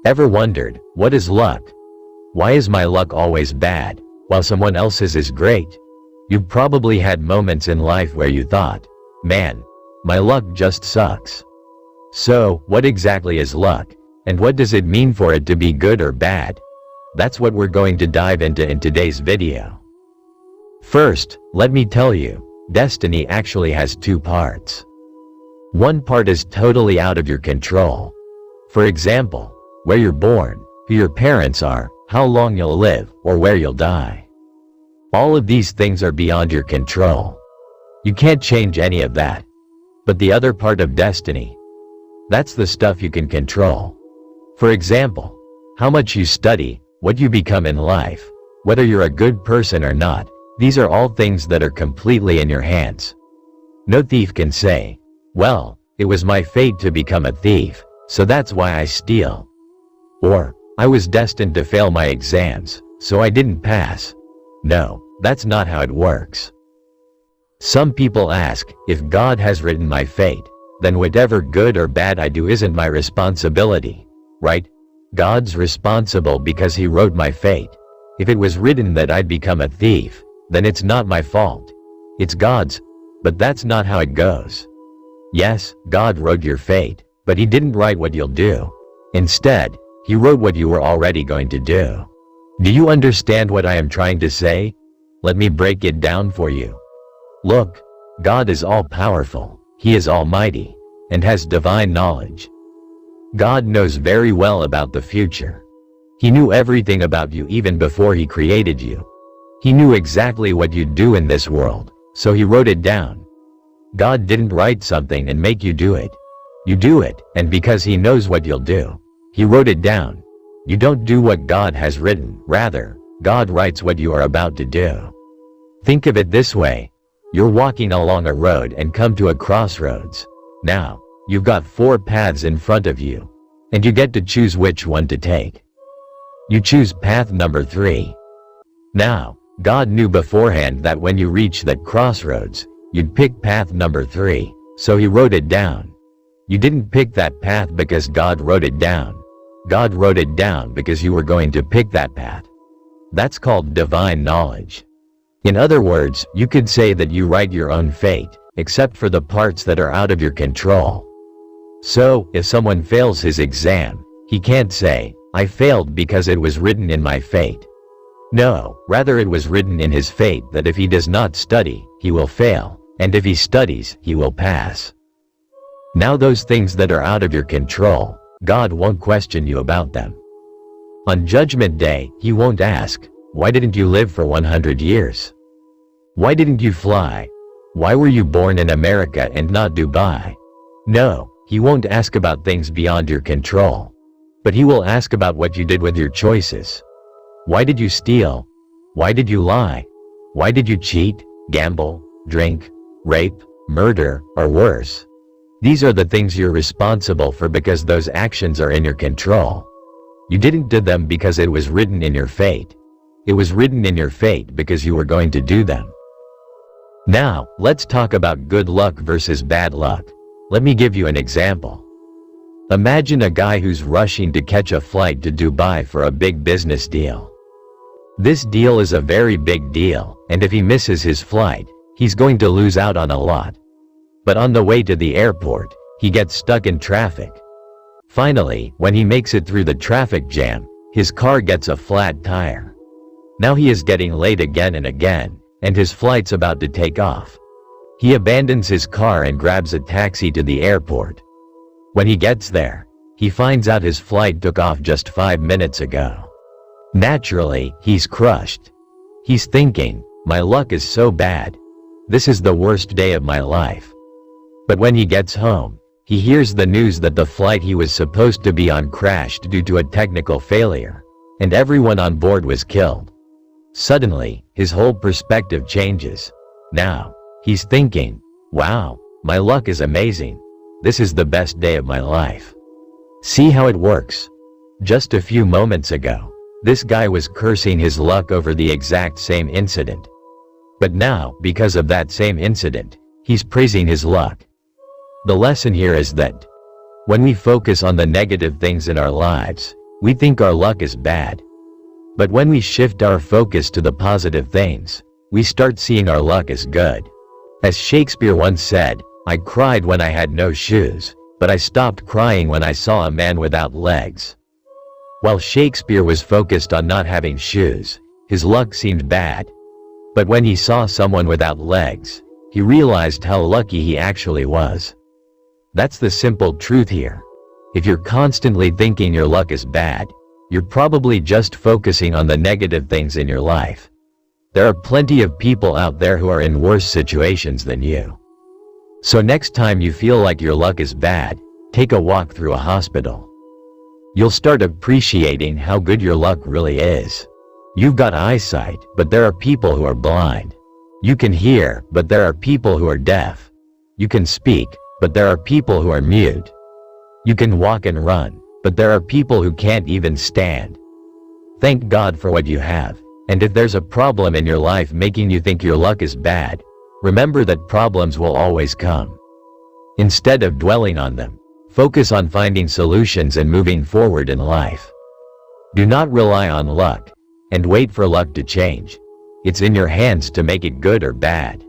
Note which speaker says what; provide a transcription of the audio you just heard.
Speaker 1: Ever wondered, what is luck? Why is my luck always bad, while someone else's is great? You've probably had moments in life where you thought, man, my luck just sucks. So, what exactly is luck, and what does it mean for it to be good or bad? That's what we're going to dive into in today's video. First, let me tell you, destiny actually has two parts. One part is totally out of your control. For example, where you're born, who your parents are, how long you'll live, or where you'll die. All of these things are beyond your control. You can't change any of that. But the other part of destiny, that's the stuff you can control. For example, how much you study, what you become in life, whether you're a good person or not, these are all things that are completely in your hands. No thief can say, well, it was my fate to become a thief, so that's why I steal. Or, I was destined to fail my exams, so I didn't pass. No, that's not how it works. Some people ask, if God has written my fate, then whatever good or bad I do isn't my responsibility, right? God's responsible because he wrote my fate. If it was written that I'd become a thief, then it's not my fault. It's God's, but that's not how it goes. Yes, God wrote your fate, but he didn't write what you'll do. Instead, he wrote what you were already going to do. Do you understand what I am trying to say? Let me break it down for you. Look, God is all-powerful, he is almighty, and has divine knowledge. God knows very well about the future. He knew everything about you even before he created you. He knew exactly what you'd do in this world, so he wrote it down. God didn't write something and make you do it. You do it, and because he knows what you'll do, he wrote it down. You don't do what God has written, rather, God writes what you are about to do. Think of it this way. You're walking along a road and come to a crossroads. Now, you've got 4 paths in front of you, and you get to choose which one to take. You choose path number 3. Now, God knew beforehand that when you reach that crossroads, you'd pick path number 3, so he wrote it down. You didn't pick that path because God wrote it down. God wrote it down because you were going to pick that path. That's called divine knowledge. In other words, you could say that you write your own fate, except for the parts that are out of your control. So, if someone fails his exam, he can't say, I failed because it was written in my fate. No, rather it was written in his fate that if he does not study, he will fail, and if he studies, he will pass. Now those things that are out of your control, God won't question you about them. On Judgment Day, he won't ask, why didn't you live for 100 years? Why didn't you fly? Why were you born in America and not Dubai? No, he won't ask about things beyond your control. But he will ask about what you did with your choices. Why did you steal? Why did you lie? Why did you cheat, gamble, drink, rape, murder, or worse? These are the things you're responsible for because those actions are in your control. You didn't do them because it was written in your fate. It was written in your fate because you were going to do them. Now, let's talk about good luck versus bad luck. Let me give you an example. Imagine a guy who's rushing to catch a flight to Dubai for a big business deal. This deal is a very big deal, and if he misses his flight, he's going to lose out on a lot. But on the way to the airport, he gets stuck in traffic. Finally, when he makes it through the traffic jam, his car gets a flat tire. Now he is getting late again and again, and his flight's about to take off. He abandons his car and grabs a taxi to the airport. When he gets there, he finds out his flight took off just 5 minutes ago. Naturally, he's crushed. He's thinking, my luck is so bad. This is the worst day of my life. But when he gets home, he hears the news that the flight he was supposed to be on crashed due to a technical failure, and everyone on board was killed. Suddenly, his whole perspective changes. Now, he's thinking, wow, my luck is amazing. This is the best day of my life. See how it works? Just a few moments ago, this guy was cursing his luck over the exact same incident. But now, because of that same incident, he's praising his luck. The lesson here is that when we focus on the negative things in our lives, we think our luck is bad. But when we shift our focus to the positive things, we start seeing our luck as good. As Shakespeare once said, "I cried when I had no shoes, but I stopped crying when I saw a man without legs." While Shakespeare was focused on not having shoes, his luck seemed bad. But when he saw someone without legs, he realized how lucky he actually was. That's the simple truth here. If you're constantly thinking your luck is bad, you're probably just focusing on the negative things in your life. There are plenty of people out there who are in worse situations than you. So next time you feel like your luck is bad, take a walk through a hospital. You'll start appreciating how good your luck really is. You've got eyesight, but there are people who are blind. You can hear, but there are people who are deaf. You can speak, but there are people who are mute. You can walk and run, but there are people who can't even stand. Thank God for what you have, and if there's a problem in your life making you think your luck is bad, remember that problems will always come. Instead of dwelling on them, focus on finding solutions and moving forward in life. Do not rely on luck, and wait for luck to change. It's in your hands to make it good or bad.